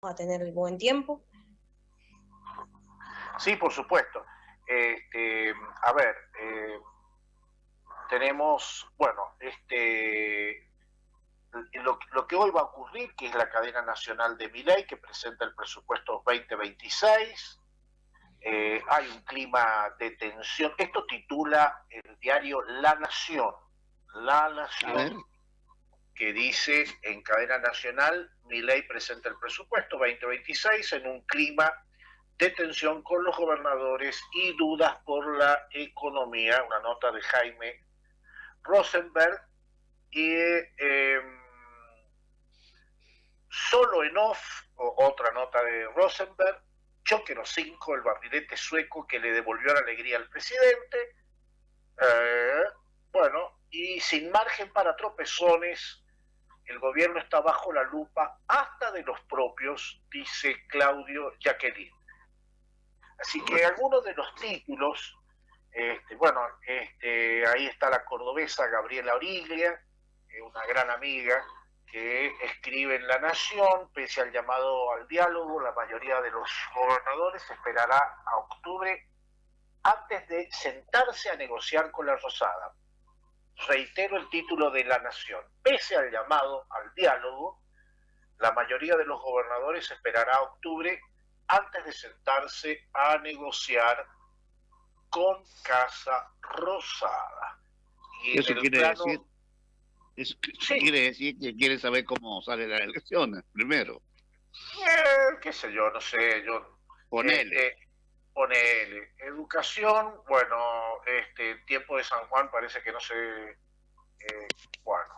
a tener el buen tiempo. Sí, por supuesto. A ver, tenemos, bueno, lo que hoy va a ocurrir, que es la cadena nacional de Milei, que presenta el presupuesto 2026. Hay un clima de tensión. Esto titula el diario La Nación. La A ver, Nación, que dice en cadena nacional, Milei presenta el presupuesto 2026 en un clima de tensión con los gobernadores y dudas por la economía. Una nota de Jaime Rosenberg. Y solo en off, otra nota de Rosenberg, Choquero 5, el barrilete sueco que le devolvió la alegría al presidente. Eh, bueno, y sin margen para tropezones, el gobierno está bajo la lupa hasta de los propios, dice Claudio Jacqueline. Así que algunos de los títulos, ahí está la cordobesa Gabriela Origlia, una gran amiga, que escribe en La Nación: pese al llamado al diálogo, la mayoría de los gobernadores esperará a octubre antes de sentarse a negociar con la Rosada. Reitero el título de La Nación: pese al llamado al diálogo, la mayoría de los gobernadores esperará a octubre antes de sentarse a negociar con Casa Rosada. Y eso en el quiere plano, decir, eso sí, quiere decir que quiere saber cómo sale la elección primero. qué sé yo, no sé, yo, Ponele. ponele, educación, bueno, el tiempo de San Juan parece que no sé, bueno,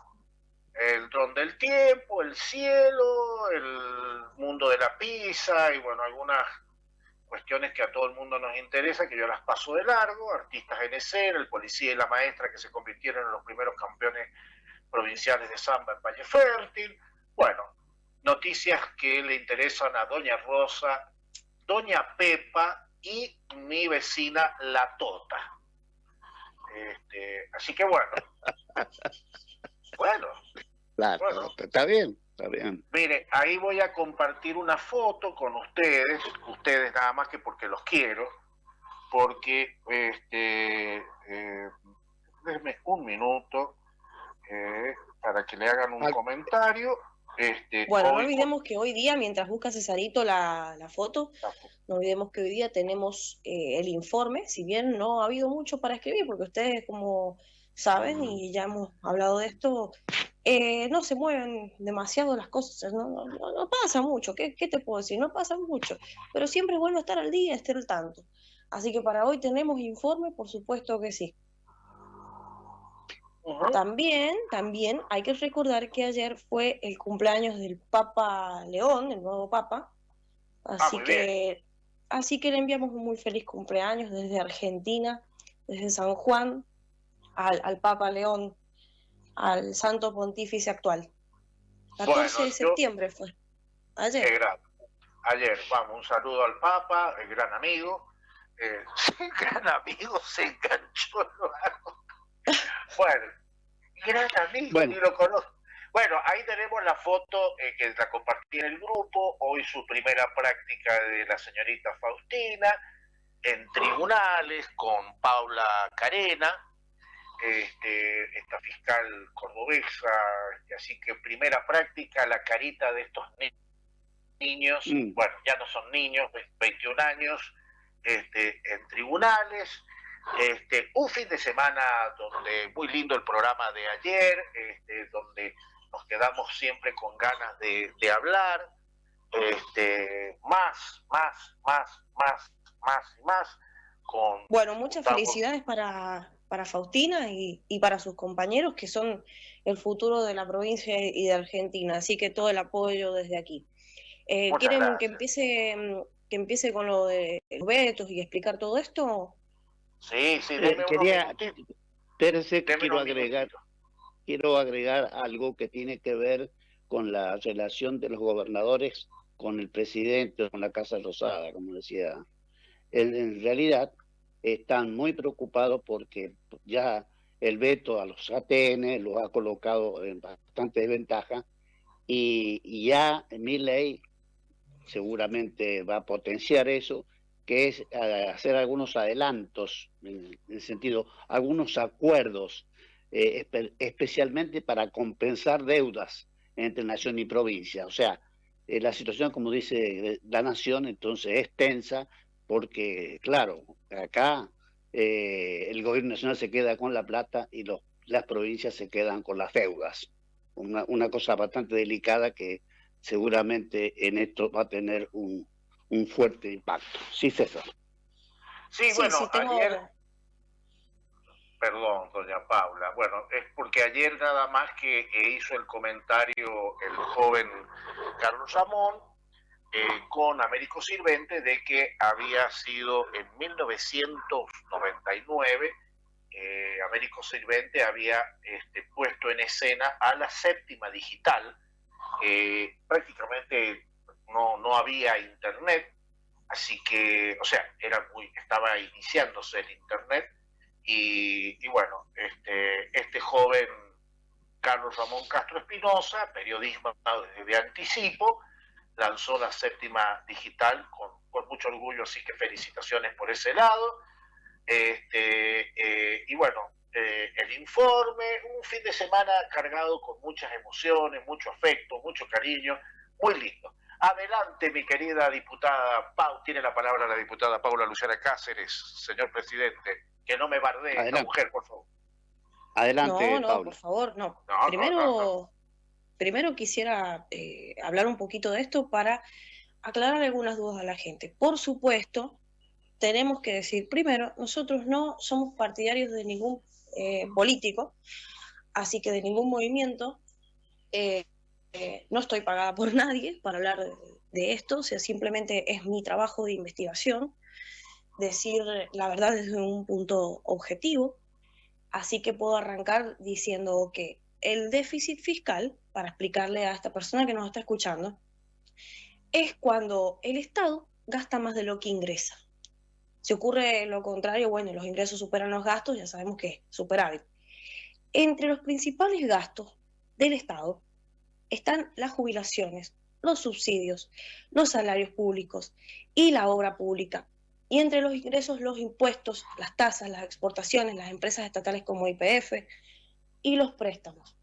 el dron del tiempo, el cielo, el mundo de la pizza y bueno, algunas cuestiones que a todo el mundo nos interesa, que yo las paso de largo: artistas en escena, el policía y la maestra que se convirtieron en los primeros campeones provinciales de samba en Valle Fértil. Bueno, noticias que le interesan a Doña Rosa, Doña Pepa y mi vecina La Tota. Así que bueno, Claro, bueno. está bien, está bien. Mire, ahí voy a compartir una foto con ustedes nada más que porque los quiero, porque déjenme un minuto para que le hagan un Al- comentario. Bueno, no Hoy con olvidemos que hoy día, mientras busca Cesarito la foto, la, no olvidemos que hoy día tenemos el informe, si bien no ha habido mucho para escribir, porque ustedes, como saben, y ya hemos hablado de esto, no se mueven demasiado las cosas, no pasa mucho. ¿Qué te puedo decir? No pasa mucho, pero siempre es bueno estar al día, estar al tanto. Así que para hoy tenemos informe, por supuesto que sí. También hay que recordar que ayer fue el cumpleaños del Papa León, el nuevo Papa, así muy bien. que, así que le enviamos un muy feliz cumpleaños desde Argentina, desde San Juan, al Papa León, al Santo Pontífice actual. 14 Bueno, de yo, septiembre fue, qué ayer. grado. Ayer, vamos, un saludo al Papa, el gran amigo. El gran amigo se enganchó. Bueno, gran amigo, ni Bueno, lo conozco. Bueno, ahí tenemos la foto que la compartí en el grupo. Hoy su primera práctica de la señorita Faustina en tribunales con Paula Carena, esta fiscal cordobesa. Así que primera práctica, la carita de estos niños, mm, bueno, ya no son niños, 21 años, en tribunales. Un fin de semana donde muy lindo el programa de ayer, donde nos quedamos siempre con ganas de hablar, más y más, con Bueno, muchas Gustavo. felicidades para Faustina y para sus compañeros que son el futuro de la provincia y de Argentina, así que todo el apoyo desde aquí. Muchas ¿Quieren gracias. que empiece con lo de los vetos y explicar todo esto? Sí, sí, denme unos quería, minutitos, espérese que denme unos minutitos. quiero agregar algo que tiene que ver con la relación de los gobernadores con el presidente, con la Casa Rosada, como decía. En realidad están muy preocupados porque ya el veto a los ATN los ha colocado en bastante desventaja y ya Milei seguramente va a potenciar eso, que es hacer algunos adelantos, en el sentido, algunos acuerdos, especialmente para compensar deudas entre nación y provincia. O sea, la situación, como dice la nación, entonces es tensa, porque, claro, acá el gobierno nacional se queda con la plata y las provincias se quedan con las deudas. Una cosa bastante delicada que seguramente en esto va a tener un fuerte impacto. Sí, César. Sí, Sí, bueno, sí, ayer, tengo... perdón, doña Paula, bueno, es porque ayer nada más que hizo el comentario el joven Carlos Ramón con Américo Sirvente de que había sido en 1999 Américo Sirvente había puesto en escena a la séptima digital. Prácticamente no había internet, así que, o sea, estaba iniciándose el internet y bueno, este joven Carlos Ramón Castro Espinosa, periodismo de anticipo, lanzó la séptima digital con mucho orgullo, así que felicitaciones por ese lado. Y bueno, el informe, un fin de semana cargado con muchas emociones, mucho afecto, mucho cariño, muy lindo. Adelante, mi querida diputada Pau, tiene la palabra la diputada Paula Lucera Cáceres, señor presidente, que no me bardee esta Adelante, mujer, por favor. No, adelante, no, por Paula. favor, no. No. Primero quisiera hablar un poquito de esto para aclarar algunas dudas a la gente. Por supuesto, tenemos que decir, primero, nosotros no somos partidarios de ningún político, así que de ningún movimiento. Eh, no estoy pagada por nadie para hablar de esto, o sea, simplemente es mi trabajo de investigación, decir la verdad desde un punto objetivo. Así que puedo arrancar diciendo que el déficit fiscal, para explicarle a esta persona que nos está escuchando, es cuando el Estado gasta más de lo que ingresa. Si ocurre lo contrario, bueno, los ingresos superan los gastos, ya sabemos que es superávit. Entre los principales gastos del Estado están las jubilaciones, los subsidios, los salarios públicos y la obra pública. Y entre los ingresos, los impuestos, las tasas, las exportaciones, las empresas estatales como YPF y los préstamos.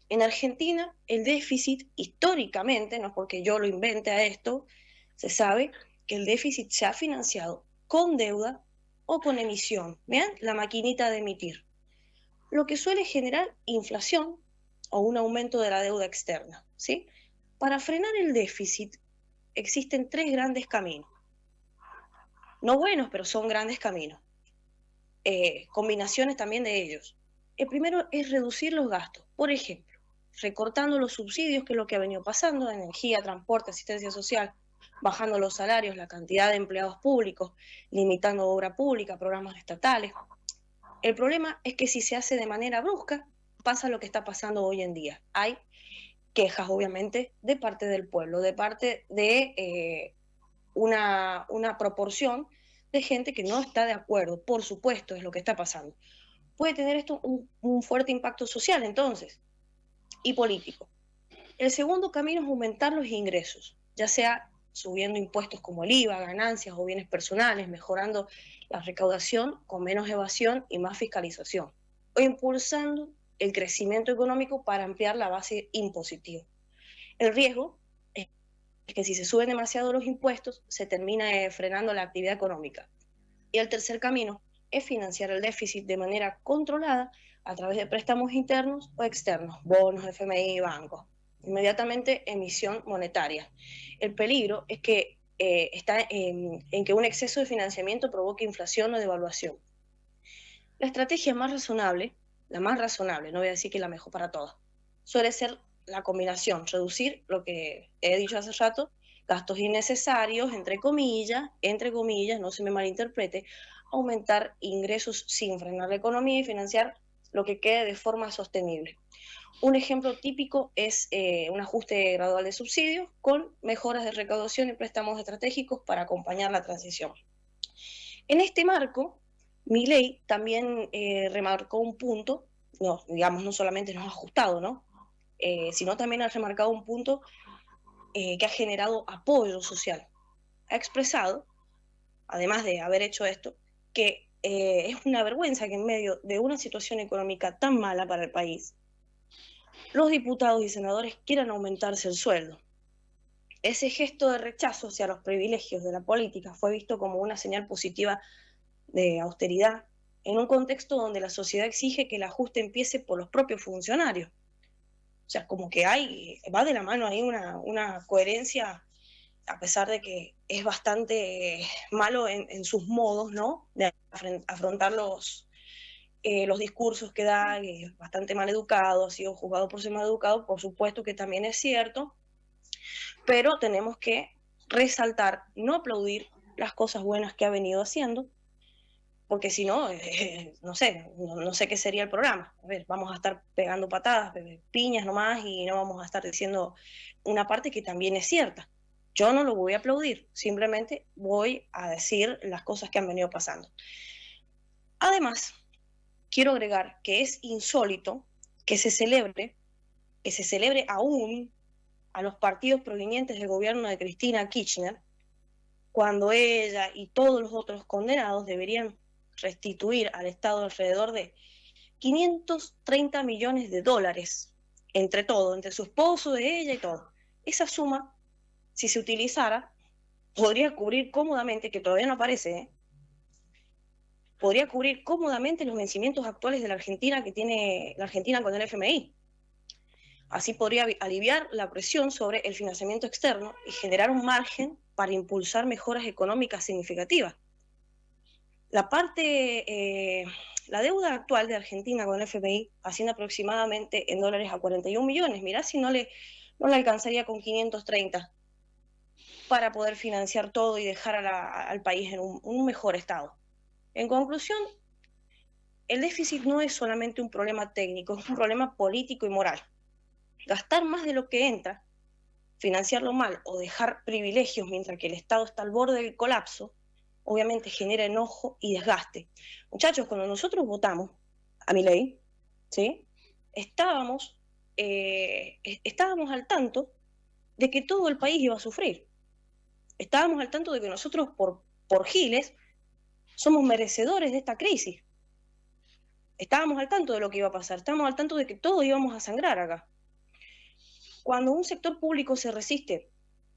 En Argentina, el déficit históricamente, no es porque yo lo invente a esto, se sabe que el déficit se ha financiado con deuda o con emisión. Vean la maquinita de emitir, lo que suele generar inflación o un aumento de la deuda externa, ¿sí? Para frenar el déficit existen tres grandes caminos. No buenos, pero son grandes caminos. Combinaciones también de ellos. El primero es reducir los gastos. Por ejemplo, recortando los subsidios, que es lo que ha venido pasando, energía, transporte, asistencia social, bajando los salarios, la cantidad de empleados públicos, limitando obra pública, programas estatales. El problema es que si se hace de manera brusca, pasa lo que está pasando hoy en día. Hay quejas, obviamente, de parte del pueblo, de parte de una proporción de gente que no está de acuerdo. Por supuesto, es lo que está pasando. Puede tener esto un fuerte impacto social, entonces, y político. El segundo camino es aumentar los ingresos, ya sea subiendo impuestos como el IVA, ganancias o bienes personales, mejorando la recaudación con menos evasión y más fiscalización, o impulsando el crecimiento económico para ampliar la base impositiva. El riesgo es que si se suben demasiado los impuestos, se termina frenando la actividad económica. Y el tercer camino es financiar el déficit de manera controlada a través de préstamos internos o externos, bonos, FMI y bancos. Inmediatamente emisión monetaria. El peligro es que está en que un exceso de financiamiento provoque inflación o devaluación. La estrategia más razonable, la más razonable, no voy a decir que la mejor para todas, suele ser la combinación, reducir lo que he dicho hace rato, gastos innecesarios, entre comillas, no se me malinterprete, aumentar ingresos sin frenar la economía y financiar lo que quede de forma sostenible. Un ejemplo típico es un ajuste gradual de subsidios con mejoras de recaudación y préstamos estratégicos para acompañar la transición. En este marco, Milei también remarcó un punto, no solamente nos ha ajustado, ¿no? Sino también ha remarcado un punto que ha generado apoyo social. Ha expresado, además de haber hecho esto, que es una vergüenza que en medio de una situación económica tan mala para el país, los diputados y senadores quieran aumentarse el sueldo. Ese gesto de rechazo hacia los privilegios de la política fue visto como una señal positiva de austeridad en un contexto donde la sociedad exige que el ajuste empiece por los propios funcionarios. O sea, como que va de la mano ahí una coherencia, a pesar de que es bastante malo en sus modos, ¿no? De afrontar los discursos que da, es bastante mal educado, ha sido juzgado por ser mal educado, por supuesto que también es cierto, pero tenemos que resaltar, no aplaudir las cosas buenas que ha venido haciendo, porque si no, no sé qué sería el programa. A ver, vamos a estar pegando patadas, piñas nomás, y no vamos a estar diciendo una parte que también es cierta. Yo no lo voy a aplaudir, simplemente voy a decir las cosas que han venido pasando. Además, quiero agregar que es insólito que se celebre aún a los partidos provenientes del gobierno de Cristina Kirchner, cuando ella y todos los otros condenados deberían restituir al Estado alrededor de 530 millones de dólares, entre todo, entre su esposo, de ella y todo. Esa suma, si se utilizara, podría cubrir cómodamente, que todavía no aparece, podría cubrir cómodamente los vencimientos actuales de la Argentina que tiene la Argentina con el FMI. Así podría aliviar la presión sobre el financiamiento externo y generar un margen para impulsar mejoras económicas significativas. La deuda actual de Argentina con el FMI asciende aproximadamente en dólares a 41 millones. Mirá si no le alcanzaría con 530 para poder financiar todo y dejar al país en un mejor estado. En conclusión, el déficit no es solamente un problema técnico, es un problema político y moral. Gastar más de lo que entra, financiarlo mal o dejar privilegios mientras que el Estado está al borde del colapso, obviamente genera enojo y desgaste. Muchachos, cuando nosotros votamos a Milei, ¿sí? Estábamos al tanto de que todo el país iba a sufrir. Estábamos al tanto de que nosotros, por giles, somos merecedores de esta crisis. Estábamos al tanto de lo que iba a pasar, estábamos al tanto de que todos íbamos a sangrar acá. Cuando un sector público se resiste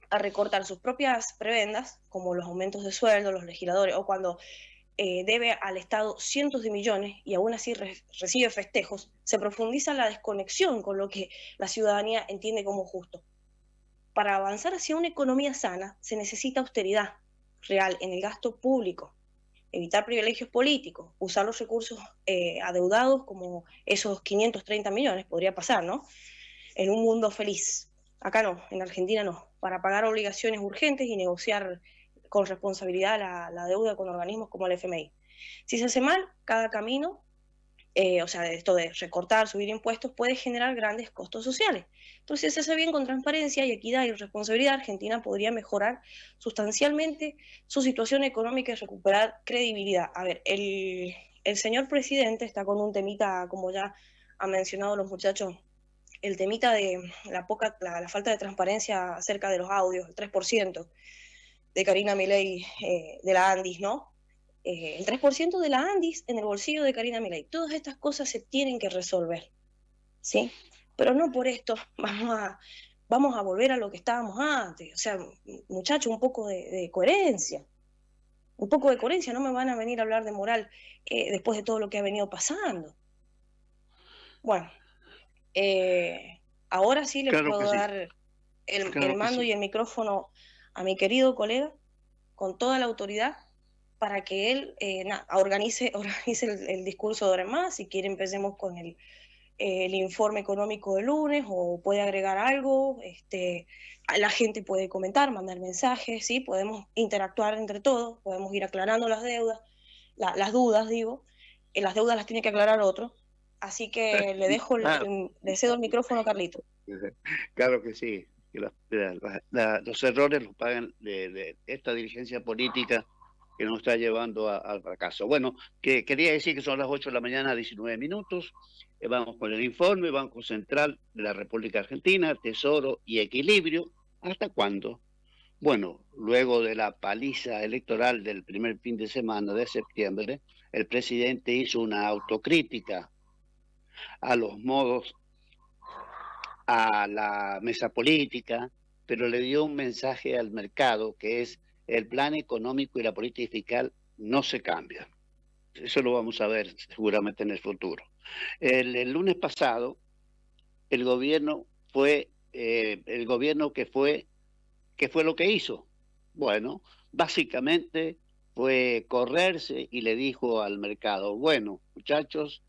a recortar sus propias prebendas, como los aumentos de sueldo, los legisladores, o cuando debe al Estado cientos de millones y aún así recibe festejos, se profundiza la desconexión con lo que la ciudadanía entiende como justo. Para avanzar hacia una economía sana se necesita austeridad real en el gasto público, evitar privilegios políticos, usar los recursos adeudados como esos 530 millones, podría pasar, ¿no? En un mundo feliz. Acá no, en Argentina no, para pagar obligaciones urgentes y negociar con responsabilidad la deuda con organismos como el FMI. Si se hace mal, cada camino, esto de recortar, subir impuestos, puede generar grandes costos sociales. Entonces, si se hace bien con transparencia y equidad y responsabilidad, Argentina podría mejorar sustancialmente su situación económica y recuperar credibilidad. A ver, el señor presidente está con un temita, como ya han mencionado los muchachos, el temita de la falta de transparencia acerca de los audios, el 3% de Karina Milei de la Andis, ¿no? El 3% de la Andis en el bolsillo de Karina Milei. Todas estas cosas se tienen que resolver, ¿sí? Pero no por esto vamos a volver a lo que estábamos antes. O sea, muchachos, un poco de coherencia. Un poco de coherencia, no me van a venir a hablar de moral después de todo lo que ha venido pasando. Bueno, ahora sí le puedo dar el mando y el micrófono a mi querido colega con toda la autoridad para que él organice el discurso de ahora en más. Si quiere empecemos con el informe económico del lunes o puede agregar algo, la gente puede comentar, mandar mensajes, ¿sí? Podemos interactuar entre todos, podemos ir aclarando las deudas, las dudas, digo, las deudas las tiene que aclarar otro. Así que le dejo, le cedo el micrófono a Carlito. Claro que sí, que los errores los pagan de esta dirigencia política que nos está llevando al fracaso. Bueno, que quería decir que son las 8 de la mañana, 19 minutos. Vamos con el informe, Banco Central de la República Argentina, Tesoro y Equilibrio. ¿Hasta cuándo? Bueno, luego de la paliza electoral del primer fin de semana de septiembre, el presidente hizo una autocrítica a los modos, a la mesa política, pero le dio un mensaje al mercado que es el plan económico y la política fiscal no se cambian. Eso lo vamos a ver seguramente en el futuro. El lunes pasado, el gobierno fue, ¿qué fue lo que hizo? Bueno, básicamente fue correrse y le dijo al mercado, bueno, muchachos,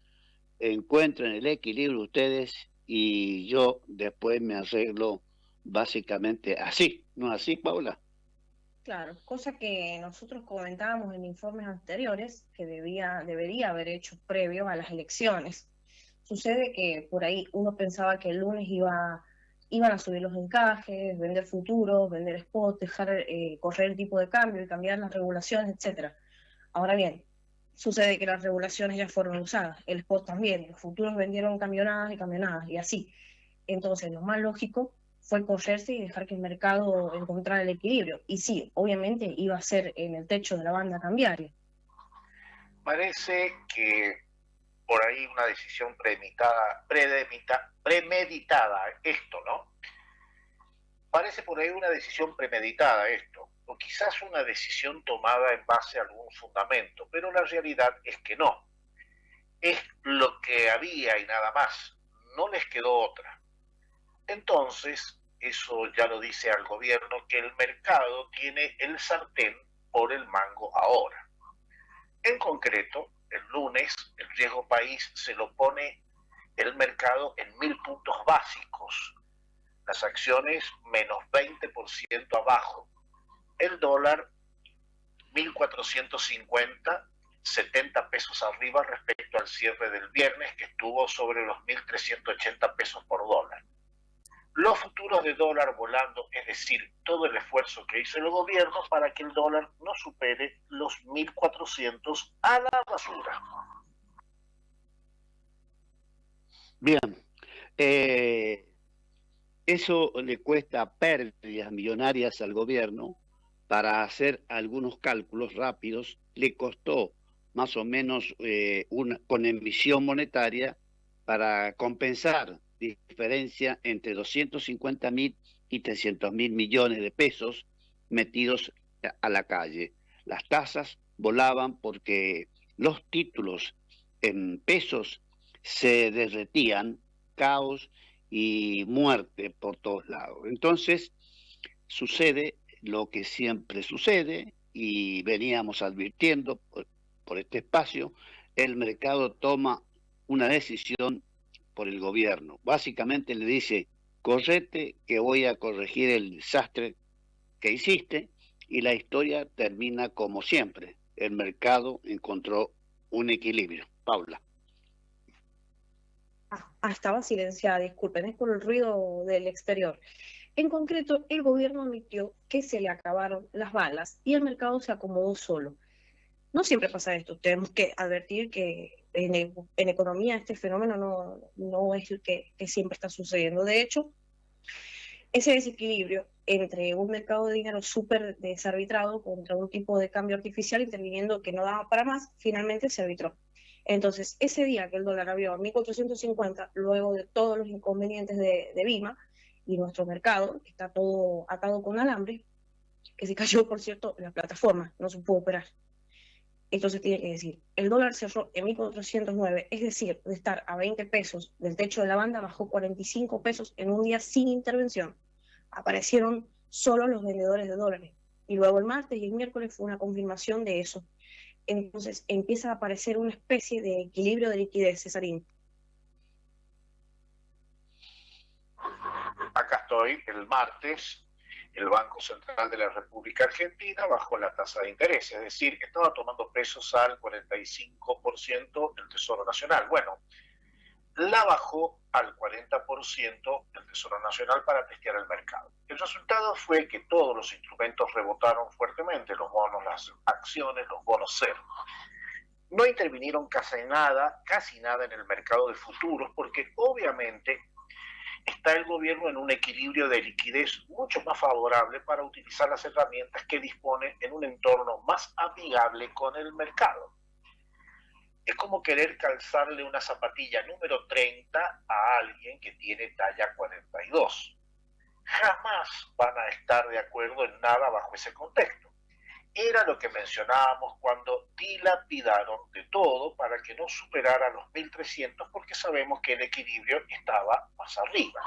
encuentren el equilibrio ustedes y yo después me arreglo básicamente así, ¿no así, Paula? Claro, cosa que nosotros comentábamos en informes anteriores que debería haber hecho previo a las elecciones. Sucede que por ahí uno pensaba que el lunes iban a subir los encajes, vender futuros, vender spot, dejar correr el tipo de cambio y cambiar las regulaciones, etcétera. Ahora bien, sucede que las regulaciones ya fueron usadas, el spot también, los futuros vendieron camionadas y así. Entonces, lo más lógico fue correrse y dejar que el mercado encontrara el equilibrio. Y sí, obviamente iba a ser en el techo de la banda cambiaria. Parece que por ahí una decisión premeditada esto, ¿no? Parece por ahí una decisión premeditada esto, o quizás una decisión tomada en base a algún fundamento, pero la realidad es que no. Es lo que había y nada más. No les quedó otra. Entonces, eso ya lo dice al gobierno, que el mercado tiene el sartén por el mango ahora. En concreto, el lunes, el riesgo país se lo pone el mercado en 1000 puntos básicos. Las acciones menos 20% abajo. El dólar 1450, 70 pesos arriba respecto al cierre del viernes, que estuvo sobre los 1380 pesos por dólar. Los futuros de dólar volando, es decir, todo el esfuerzo que hizo el gobierno para que el dólar no supere los 1400 a la basura. Bien, eh, eso le cuesta pérdidas millonarias al gobierno. Para hacer algunos cálculos rápidos, le costó más o menos con emisión monetaria para compensar diferencia entre 250.000 y 300.000 millones de pesos metidos a la calle. Las tasas volaban porque los títulos en pesos se derretían, caos y muerte por todos lados. Entonces, sucede lo que siempre sucede y veníamos advirtiendo por este espacio, el mercado toma una decisión por el gobierno. Básicamente le dice, correte que voy a corregir el desastre que hiciste, y la historia termina como siempre. El mercado encontró un equilibrio. Paula. Estaba silenciada, disculpen, es por el ruido del exterior. En concreto, el gobierno admitió que se le acabaron las balas y el mercado se acomodó solo. No siempre pasa esto, tenemos que advertir que en economía este fenómeno no es el que siempre está sucediendo. De hecho, ese desequilibrio entre un mercado de dinero súper desarbitrado contra un tipo de cambio artificial interviniendo que no daba para más, finalmente se arbitró. Entonces, ese día que el dólar abrió a 1450, luego de todos los inconvenientes de Bima y nuestro mercado, que está todo atado con alambre, que se cayó, por cierto, la plataforma, no se pudo operar. Entonces tiene que decir, el dólar cerró en 1409, es decir, de estar a 20 pesos del techo de la banda, bajó 45 pesos en un día sin intervención. Aparecieron solo los vendedores de dólares. Y luego el martes y el miércoles fue una confirmación de eso. Entonces empieza a aparecer una especie de equilibrio de liquidez, Cesarín. Acá estoy, el martes, el Banco Central de la República Argentina bajó la tasa de interés, es decir, estaba tomando pesos al 45% del Tesoro Nacional. Bueno, la bajó al 40% del Tesoro Nacional para testear el mercado. El resultado fue que todos los instrumentos rebotaron fuertemente, los bonos, las acciones, los bonos cero. No intervinieron casi nada en el mercado de futuros, porque obviamente está el gobierno en un equilibrio de liquidez mucho más favorable para utilizar las herramientas que dispone en un entorno más amigable con el mercado. Es como querer calzarle una zapatilla número 30 a alguien que tiene talla 42. Jamás van a estar de acuerdo en nada bajo ese contexto. Era lo que mencionábamos cuando dilapidaron de todo para que no superara los 1.300 porque sabemos que el equilibrio estaba más arriba.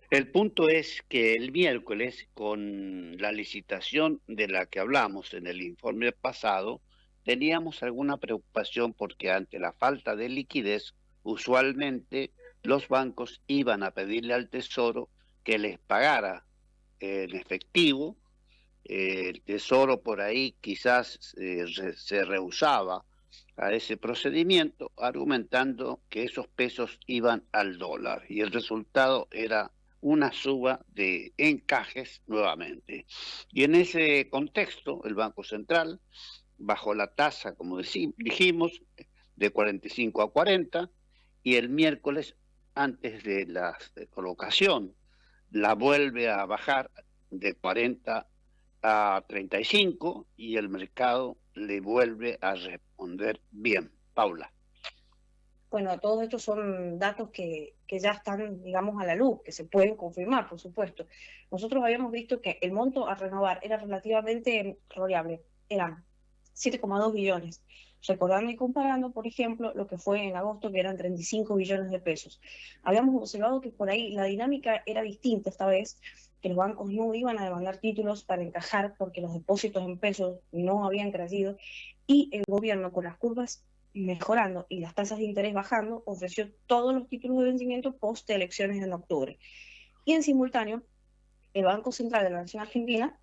El punto es que el miércoles, con la licitación de la que hablamos en el informe pasado, teníamos alguna preocupación porque ante la falta de liquidez, usualmente los bancos iban a pedirle al Tesoro que les pagara en efectivo. El Tesoro por ahí quizás se rehusaba a ese procedimiento, argumentando que esos pesos iban al dólar y el resultado era una suba de encajes nuevamente. Y en ese contexto, el Banco Central bajó la tasa, como dijimos, de 45 a 40, y el miércoles, antes de la colocación, la vuelve a bajar de 40 a 35 y el mercado le vuelve a responder bien. Paula. Bueno, todos estos son datos que ya están, digamos, a la luz, que se pueden confirmar, por supuesto. Nosotros habíamos visto que el monto a renovar era relativamente variable, eran 7,2 billones, recordando y comparando, por ejemplo, lo que fue en agosto, que eran 35 billones de pesos. Habíamos observado que por ahí la dinámica era distinta esta vez, que los bancos no iban a demandar títulos para encajar porque los depósitos en pesos no habían crecido y el gobierno con las curvas mejorando y las tasas de interés bajando, ofreció todos los títulos de vencimiento post elecciones en octubre. Y en simultáneo, el Banco Central de la Nación Argentina,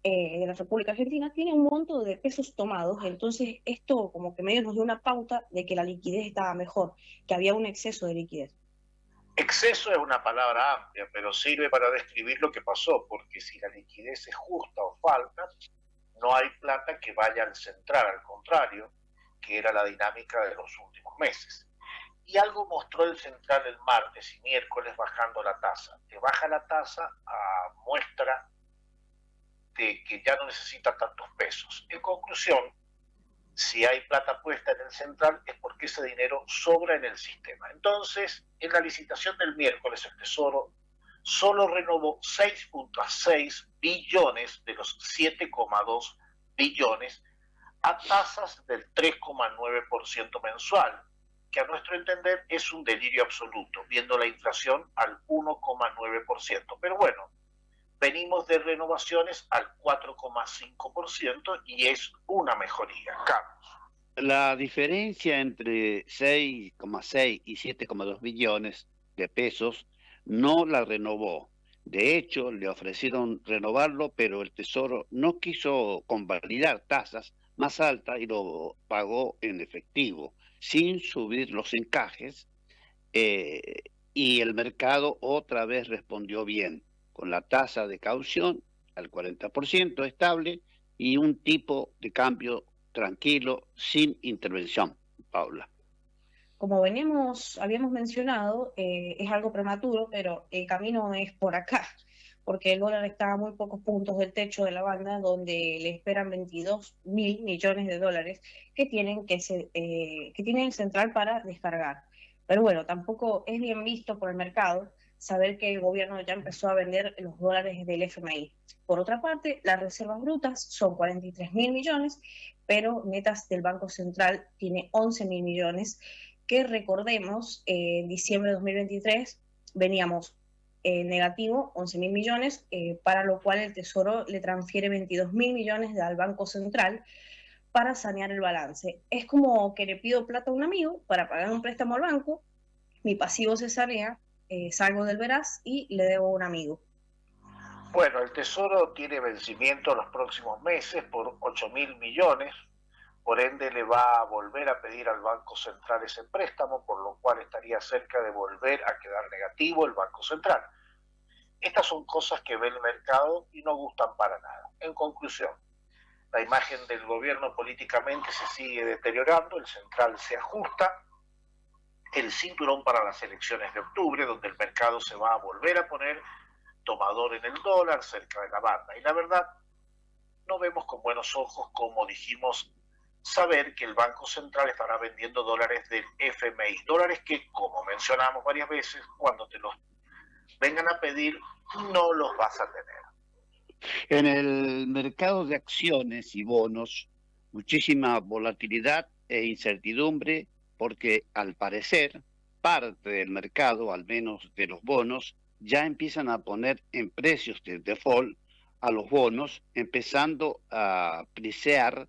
de la República Argentina, tiene un monto de pesos tomados, entonces esto como que medio nos dio una pauta de que la liquidez estaba mejor, que había un exceso de liquidez. Exceso es una palabra amplia, pero sirve para describir lo que pasó, porque si la liquidez es justa o falta, no hay plata que vaya al central, al contrario, que era la dinámica de los últimos meses. Y algo mostró el central el martes y miércoles bajando la tasa. Te baja la tasa a muestra de que ya no necesita tantos pesos. En conclusión, si hay plata puesta en el central es porque ese dinero sobra en el sistema. Entonces, en la licitación del miércoles, el Tesoro solo renovó 6.6 billones de los 7,2 billones a tasas del 3,9% mensual, que a nuestro entender es un delirio absoluto, viendo la inflación al 1,9%. Pero bueno, venimos de renovaciones al 4,5% y es una mejoría, Carlos. La diferencia entre 6,6 y 7,2 billones de pesos no la renovó. De hecho, le ofrecieron renovarlo, pero el Tesoro no quiso convalidar tasas más altas y lo pagó en efectivo, sin subir los encajes, y el mercado otra vez respondió bien, con la tasa de caución al 40% estable y un tipo de cambio tranquilo, sin intervención, Paula. Como habíamos mencionado, es algo prematuro, pero el camino es por acá, porque el dólar está a muy pocos puntos del techo de la banda, donde le esperan 22.000 millones de dólares que tiene el central para descargar. Pero bueno, tampoco es bien visto por el mercado saber que el gobierno ya empezó a vender los dólares del FMI. Por otra parte, las reservas brutas son 43.000 millones, pero netas del Banco Central tiene 11.000 millones, que recordemos, en diciembre de 2023 veníamos negativo, 11.000 millones, para lo cual el Tesoro le transfiere 22.000 millones al Banco Central para sanear el balance. Es como que le pido plata a un amigo para pagar un préstamo al banco, mi pasivo se sanea, salgo del veraz y le debo a un amigo. Bueno, el Tesoro tiene vencimiento los próximos meses por 8.000 millones, por ende le va a volver a pedir al Banco Central ese préstamo, por lo cual estaría cerca de volver a quedar negativo el Banco Central. Estas son cosas que ve el mercado y no gustan para nada. En conclusión, la imagen del gobierno políticamente se sigue deteriorando, el central se ajusta, el cinturón para las elecciones de octubre, donde el mercado se va a volver a poner tomador en el dólar cerca de la banda. Y la verdad, no vemos con buenos ojos, como dijimos, saber que el Banco Central estará vendiendo dólares del FMI, dólares que, como mencionamos varias veces, cuando te los vengan a pedir, no los vas a tener. En el mercado de acciones y bonos, muchísima volatilidad e incertidumbre, porque al parecer parte del mercado, al menos de los bonos, ya empiezan a poner en precios de default a los bonos, empezando a pricear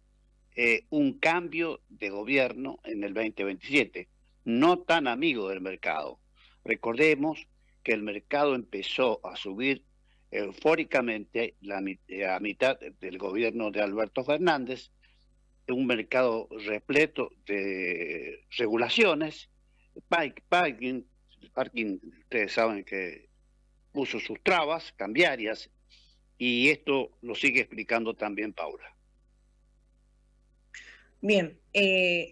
un cambio de gobierno en el 2027, no tan amigo del mercado. Recordemos que el mercado empezó a subir eufóricamente a mitad del gobierno de Alberto Fernández, un mercado repleto de regulaciones, parking, ustedes saben que puso sus trabas cambiarias, y esto lo sigue explicando también Paula. Bien,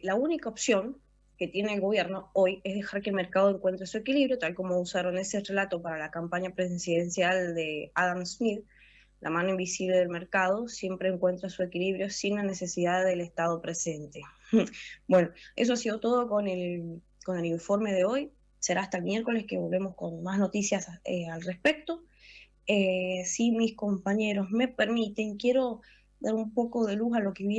la única opción que tiene el gobierno hoy es dejar que el mercado encuentre su equilibrio, tal como usaron ese relato para la campaña presidencial de Adam Smith. La mano invisible del mercado siempre encuentra su equilibrio sin la necesidad del Estado presente. Bueno, eso ha sido todo con el informe de hoy. Será hasta el miércoles que volvemos con más noticias al respecto. Si mis compañeros me permiten, quiero dar un poco de luz a lo que viene